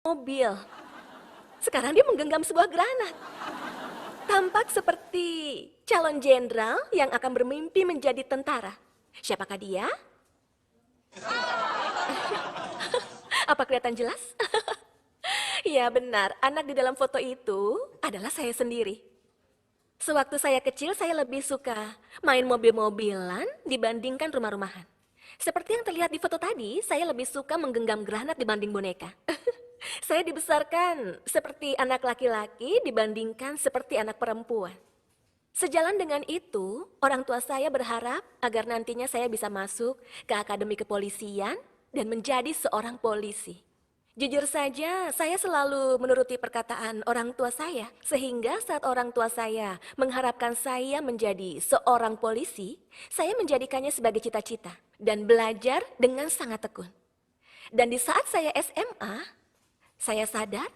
mobil. Sekarang dia menggenggam sebuah granat. Tampak seperti calon jenderal yang akan bermimpi menjadi tentara. Siapakah dia? Apa kelihatan jelas? Ya benar, anak di dalam foto itu adalah saya sendiri. Sewaktu saya kecil, saya lebih suka main mobil-mobilan dibandingkan rumah-rumahan. Seperti yang terlihat di foto tadi, saya lebih suka menggenggam granat dibanding boneka. Saya dibesarkan seperti anak laki-laki dibandingkan seperti anak perempuan. Sejalan dengan itu, orang tua saya berharap agar nantinya saya bisa masuk ke akademi kepolisian dan menjadi seorang polisi. Jujur saja, saya selalu menuruti perkataan orang tua saya, sehingga saat orang tua saya mengharapkan saya menjadi seorang polisi, saya menjadikannya sebagai cita-cita dan belajar dengan sangat tekun. Dan di saat saya SMA, saya sadar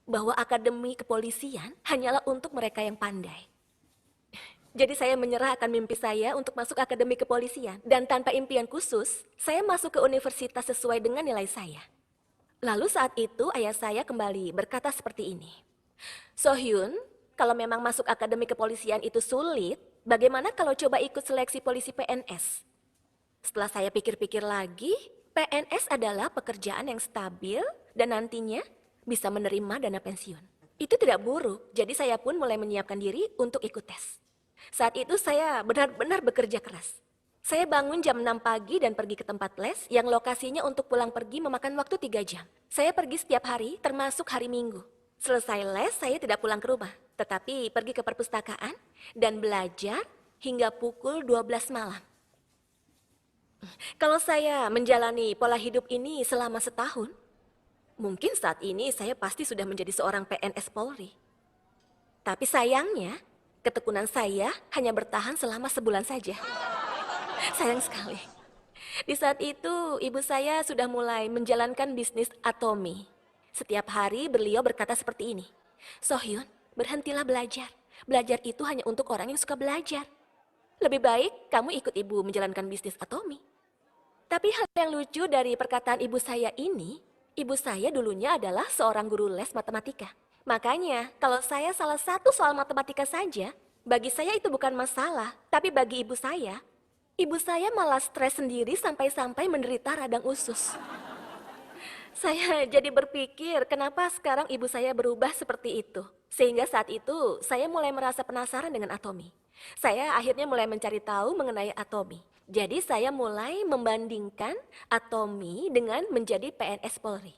bahwa akademi kepolisian hanyalah untuk mereka yang pandai. Jadi saya menyerah akan mimpi saya untuk masuk akademi kepolisian. Dan tanpa impian khusus, saya masuk ke universitas sesuai dengan nilai saya. Lalu saat itu ayah saya kembali berkata seperti ini. Sohyun, kalau memang masuk akademi kepolisian itu sulit, bagaimana kalau coba ikut seleksi polisi PNS? Setelah saya pikir-pikir lagi, PNS adalah pekerjaan yang stabil dan nantinya bisa menerima dana pensiun. Itu tidak buruk, jadi saya pun mulai menyiapkan diri untuk ikut tes. Saat itu saya benar-benar bekerja keras. Saya bangun jam 6 pagi dan pergi ke tempat les yang lokasinya untuk pulang pergi memakan waktu 3 jam. Saya pergi setiap hari termasuk hari Minggu. Selesai les saya tidak pulang ke rumah, tetapi pergi ke perpustakaan dan belajar hingga pukul 12 malam. Kalau saya menjalani pola hidup ini selama setahun, mungkin saat ini saya pasti sudah menjadi seorang PNS Polri. Tapi sayangnya, ketekunan saya hanya bertahan selama sebulan saja. Sayang sekali. Di saat itu, ibu saya sudah mulai menjalankan bisnis Atomi. Setiap hari beliau berkata seperti ini, Sohyun, berhentilah belajar. Belajar itu hanya untuk orang yang suka belajar. Lebih baik kamu ikut ibu menjalankan bisnis Atomi. Tapi hal yang lucu dari perkataan ibu saya ini, ibu saya dulunya adalah seorang guru les matematika. Makanya, kalau saya salah satu soal matematika saja, bagi saya itu bukan masalah. Tapi bagi ibu saya malah stres sendiri sampai-sampai menderita radang usus. Saya jadi berpikir kenapa sekarang ibu saya berubah seperti itu. Sehingga saat itu saya mulai merasa penasaran dengan Atomi. Saya akhirnya mulai mencari tahu mengenai Atomi. Jadi saya mulai membandingkan Atomi dengan menjadi PNS Polri.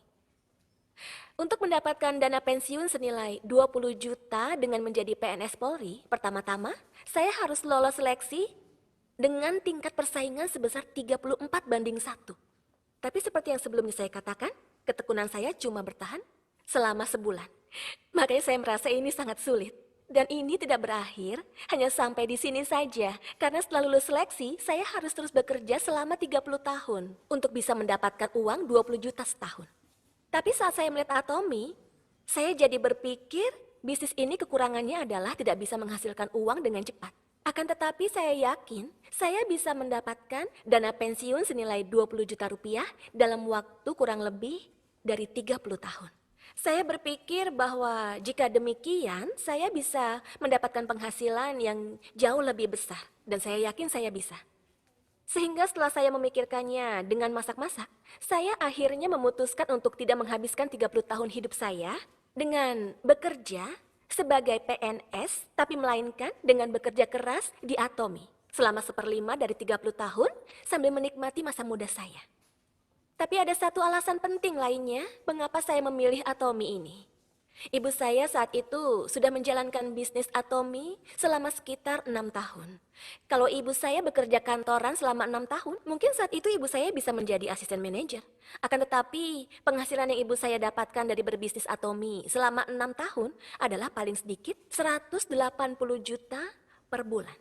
Untuk mendapatkan dana pensiun senilai 20 juta dengan menjadi PNS Polri, pertama-tama saya harus lolos seleksi dengan tingkat persaingan sebesar 34:1. Tapi seperti yang sebelumnya saya katakan, ketekunan saya cuma bertahan selama sebulan. Makanya saya merasa ini sangat sulit. Dan ini tidak berakhir hanya sampai di sini saja. Karena setelah lulus seleksi, saya harus terus bekerja selama 30 tahun untuk bisa mendapatkan uang 20 juta setahun. Tapi saat saya melihat Atomi, saya jadi berpikir bisnis ini kekurangannya adalah tidak bisa menghasilkan uang dengan cepat. Akan tetapi saya yakin saya bisa mendapatkan dana pensiun senilai 20 juta rupiah dalam waktu kurang lebih dari 30 tahun. Saya berpikir bahwa jika demikian saya bisa mendapatkan penghasilan yang jauh lebih besar dan saya yakin saya bisa. Sehingga setelah saya memikirkannya dengan masak-masak, saya akhirnya memutuskan untuk tidak menghabiskan 30 tahun hidup saya dengan bekerja sebagai PNS, tapi melainkan dengan bekerja keras di Atomi selama 1/5 dari 30 tahun sambil menikmati masa muda saya. Tapi ada satu alasan penting lainnya mengapa saya memilih Atomi ini. Ibu saya saat itu sudah menjalankan bisnis Atomi selama sekitar 6 tahun. Kalau ibu saya bekerja kantoran selama 6 tahun, mungkin saat itu ibu saya bisa menjadi asisten manajer. Akan tetapi, penghasilan yang ibu saya dapatkan dari berbisnis Atomi selama 6 tahun adalah paling sedikit 180 juta per bulan.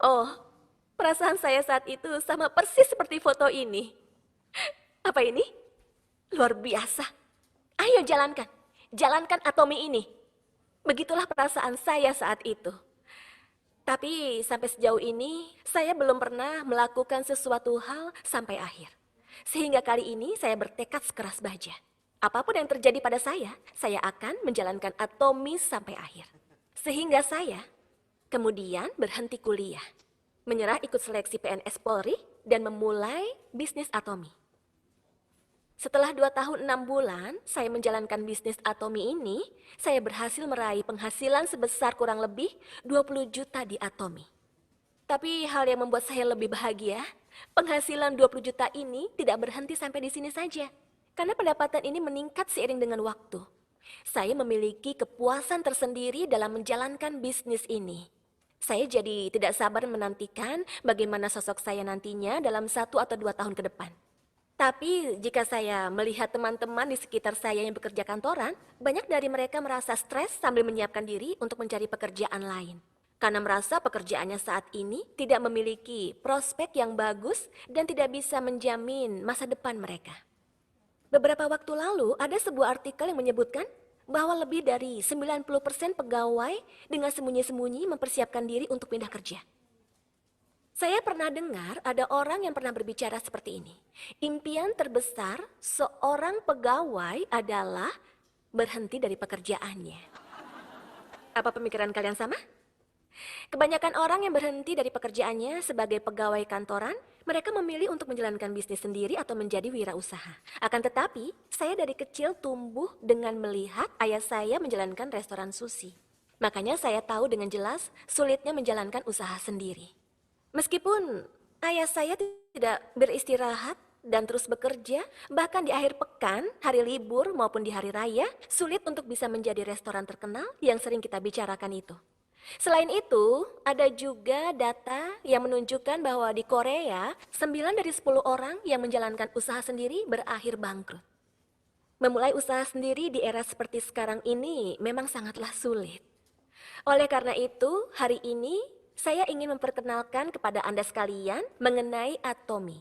Oh, perasaan saya saat itu sama persis seperti foto ini. Apa ini? Luar biasa. Ayo jalankan. Jalankan Atomi ini. Begitulah perasaan saya saat itu. Tapi sampai sejauh ini, saya belum pernah melakukan sesuatu hal sampai akhir. Sehingga kali ini saya bertekad sekeras baja. Apapun yang terjadi pada saya akan menjalankan Atomi sampai akhir. Sehingga saya kemudian berhenti kuliah, menyerah ikut seleksi PNS Polri, dan memulai bisnis Atomi. Setelah 2 tahun 6 bulan saya menjalankan bisnis Atomi ini, saya berhasil meraih penghasilan sebesar kurang lebih 20 juta di Atomi. Tapi hal yang membuat saya lebih bahagia, penghasilan 20 juta ini tidak berhenti sampai di sini saja. Karena pendapatan ini meningkat seiring dengan waktu. Saya memiliki kepuasan tersendiri dalam menjalankan bisnis ini. Saya jadi tidak sabar menantikan bagaimana sosok saya nantinya dalam 1 atau 2 tahun ke depan. Tapi jika saya melihat teman-teman di sekitar saya yang bekerja kantoran, banyak dari mereka merasa stres sambil menyiapkan diri untuk mencari pekerjaan lain. Karena merasa pekerjaannya saat ini tidak memiliki prospek yang bagus dan tidak bisa menjamin masa depan mereka. Beberapa waktu lalu ada sebuah artikel yang menyebutkan bahwa lebih dari 90% pegawai dengan sembunyi-sembunyi mempersiapkan diri untuk pindah kerja. Saya pernah dengar ada orang yang pernah berbicara seperti ini. Impian terbesar seorang pegawai adalah berhenti dari pekerjaannya. Apa pemikiran kalian sama? Kebanyakan orang yang berhenti dari pekerjaannya sebagai pegawai kantoran, mereka memilih untuk menjalankan bisnis sendiri atau menjadi wirausaha. Akan tetapi, saya dari kecil tumbuh dengan melihat ayah saya menjalankan restoran sushi. Makanya saya tahu dengan jelas sulitnya menjalankan usaha sendiri. Meskipun ayah saya tidak beristirahat dan terus bekerja, bahkan di akhir pekan, hari libur maupun di hari raya, sulit untuk bisa menjadi restoran terkenal yang sering kita bicarakan itu. Selain itu, ada juga data yang menunjukkan bahwa di Korea, 9 dari 10 orang yang menjalankan usaha sendiri berakhir bangkrut. Memulai usaha sendiri di era seperti sekarang ini memang sangatlah sulit. Oleh karena itu, hari ini saya ingin memperkenalkan kepada Anda sekalian mengenai Atomi.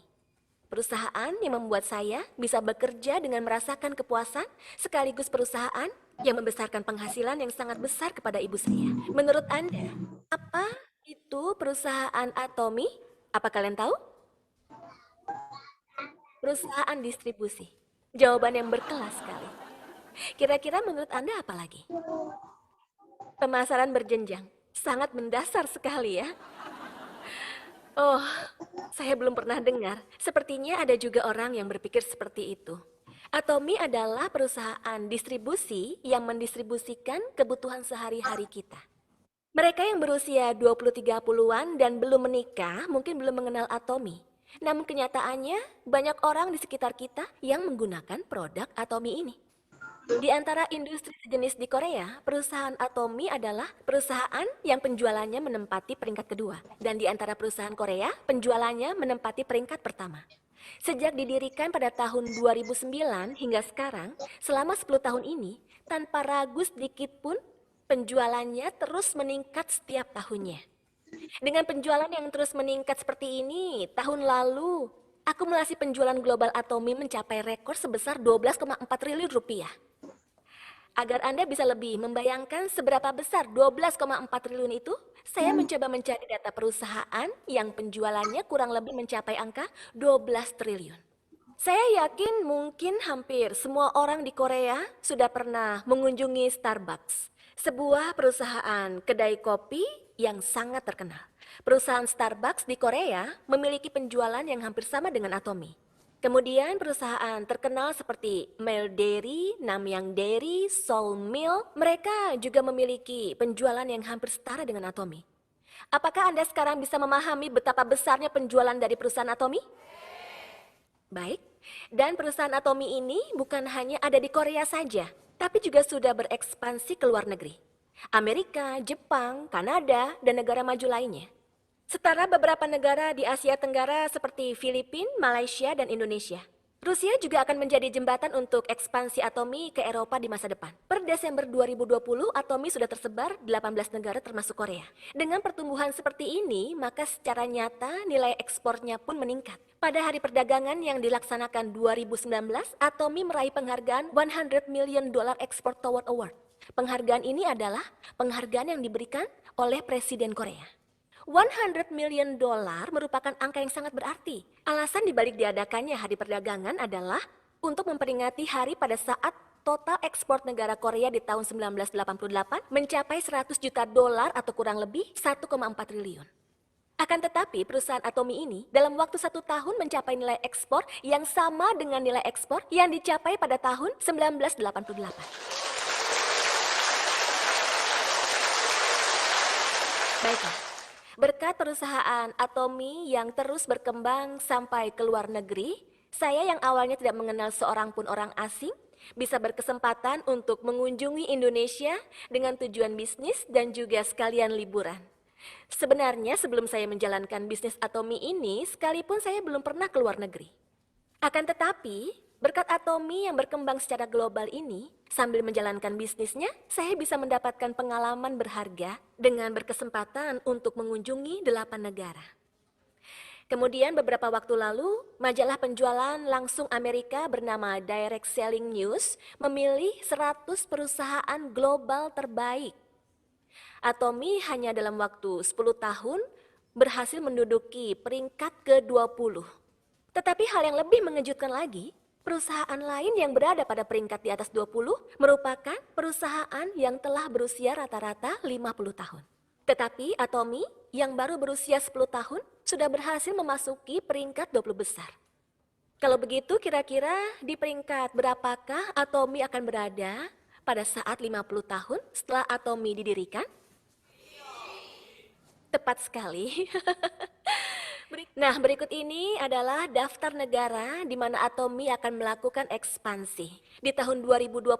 Perusahaan yang membuat saya bisa bekerja dengan merasakan kepuasan, sekaligus perusahaan yang membesarkan penghasilan yang sangat besar kepada ibu saya. Menurut Anda, apa itu perusahaan Atomi? Apa kalian tahu? Perusahaan distribusi. Jawaban yang berkelas sekali. Kira-kira menurut Anda apa lagi? Pemasaran berjenjang. Sangat mendasar sekali ya. Oh, saya belum pernah dengar. Sepertinya ada juga orang yang berpikir seperti itu. Atomi adalah perusahaan distribusi yang mendistribusikan kebutuhan sehari-hari kita. Mereka yang berusia 20-30-an dan belum menikah mungkin belum mengenal Atomi. Namun kenyataannya banyak orang di sekitar kita yang menggunakan produk Atomi ini. Di antara industri sejenis di Korea, perusahaan Atomi adalah perusahaan yang penjualannya menempati peringkat kedua. Dan di antara perusahaan Korea, penjualannya menempati peringkat pertama. Sejak didirikan pada tahun 2009 hingga sekarang, selama 10 tahun ini, tanpa ragu sedikit pun, penjualannya terus meningkat setiap tahunnya. Dengan penjualan yang terus meningkat seperti ini, tahun lalu, akumulasi penjualan global Atomi mencapai rekor sebesar 12,4 triliun rupiah. Agar Anda bisa lebih membayangkan seberapa besar 12,4 triliun itu, saya mencoba mencari data perusahaan yang penjualannya kurang lebih mencapai angka 12 triliun. Saya yakin mungkin hampir semua orang di Korea sudah pernah mengunjungi Starbucks, sebuah perusahaan kedai kopi yang sangat terkenal. Perusahaan Starbucks di Korea memiliki penjualan yang hampir sama dengan Atomi. Kemudian perusahaan terkenal seperti Mail Dairy, Namyang Dairy, Seoul Mill, mereka juga memiliki penjualan yang hampir setara dengan Atomi. Apakah Anda sekarang bisa memahami betapa besarnya penjualan dari perusahaan Atomi? Baik, dan perusahaan Atomi ini bukan hanya ada di Korea saja, tapi juga sudah berekspansi ke luar negeri. Amerika, Jepang, Kanada, dan negara maju lainnya. Setara beberapa negara di Asia Tenggara seperti Filipina, Malaysia, dan Indonesia. Rusia juga akan menjadi jembatan untuk ekspansi Atomi ke Eropa di masa depan. Per Desember 2020, Atomi sudah tersebar di 18 negara termasuk Korea. Dengan pertumbuhan seperti ini, maka secara nyata nilai ekspornya pun meningkat. Pada hari perdagangan yang dilaksanakan 2019, Atomi meraih penghargaan $100 million Export Toward Award. Penghargaan ini adalah penghargaan yang diberikan oleh Presiden Korea. $100 million merupakan angka yang sangat berarti. Alasan dibalik diadakannya hari perdagangan adalah untuk memperingati hari pada saat total ekspor negara Korea di tahun 1988 mencapai $100 juta atau kurang lebih 1,4 triliun. Akan tetapi perusahaan Atomy ini dalam waktu 1 tahun mencapai nilai ekspor yang sama dengan nilai ekspor yang dicapai pada tahun 1988. Baiklah, berkat perusahaan Atomy yang terus berkembang sampai ke luar negeri, saya yang awalnya tidak mengenal seorang pun orang asing, bisa berkesempatan untuk mengunjungi Indonesia dengan tujuan bisnis dan juga sekalian liburan. Sebenarnya sebelum saya menjalankan bisnis Atomy ini, sekalipun saya belum pernah ke luar negeri. Akan tetapi, berkat Atomy yang berkembang secara global ini, sambil menjalankan bisnisnya, saya bisa mendapatkan pengalaman berharga dengan berkesempatan untuk mengunjungi 8 negara. Kemudian beberapa waktu lalu, majalah penjualan langsung Amerika bernama Direct Selling News memilih 100 perusahaan global terbaik. Atomy hanya dalam waktu 10 tahun berhasil menduduki peringkat ke-20. Tetapi hal yang lebih mengejutkan lagi, perusahaan lain yang berada pada peringkat di atas 20 merupakan perusahaan yang telah berusia rata-rata 50 tahun. Tetapi Atomy yang baru berusia 10 tahun sudah berhasil memasuki peringkat 20 besar. Kalau begitu kira-kira di peringkat berapakah Atomy akan berada pada saat 50 tahun setelah Atomy didirikan? Tepat sekali. Nah, berikut ini adalah daftar negara di mana Atomy akan melakukan ekspansi. Di tahun 2020,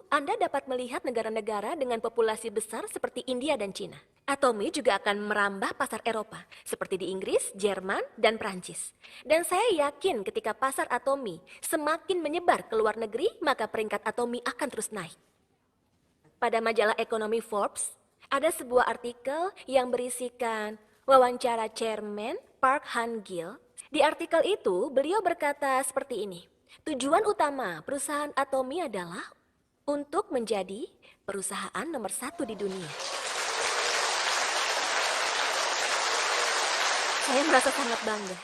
Anda dapat melihat negara-negara dengan populasi besar seperti India dan Cina. Atomy juga akan merambah pasar Eropa, seperti di Inggris, Jerman, dan Prancis. Dan saya yakin ketika pasar Atomy semakin menyebar ke luar negeri, maka peringkat Atomy akan terus naik. Pada majalah ekonomi Forbes, ada sebuah artikel yang berisikan wawancara Chairman Park Han-gil. Di artikel itu, beliau berkata seperti ini, tujuan utama perusahaan Atomy adalah untuk menjadi perusahaan nomor 1 di dunia. Saya merasa sangat bangga.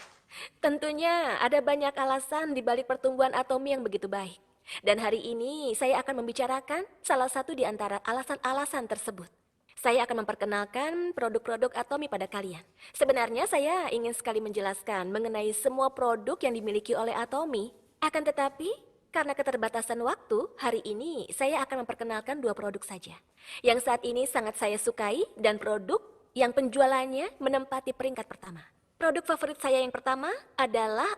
Tentunya ada banyak alasan di balik pertumbuhan Atomy yang begitu baik. Dan hari ini saya akan membicarakan salah satu di antara alasan-alasan tersebut. Saya akan memperkenalkan produk-produk Atomy pada kalian. Sebenarnya saya ingin sekali menjelaskan mengenai semua produk yang dimiliki oleh Atomy. Akan tetapi, karena keterbatasan waktu, hari ini saya akan memperkenalkan 2 produk saja. Yang saat ini sangat saya sukai dan produk yang penjualannya menempati peringkat pertama. Produk favorit saya yang pertama adalah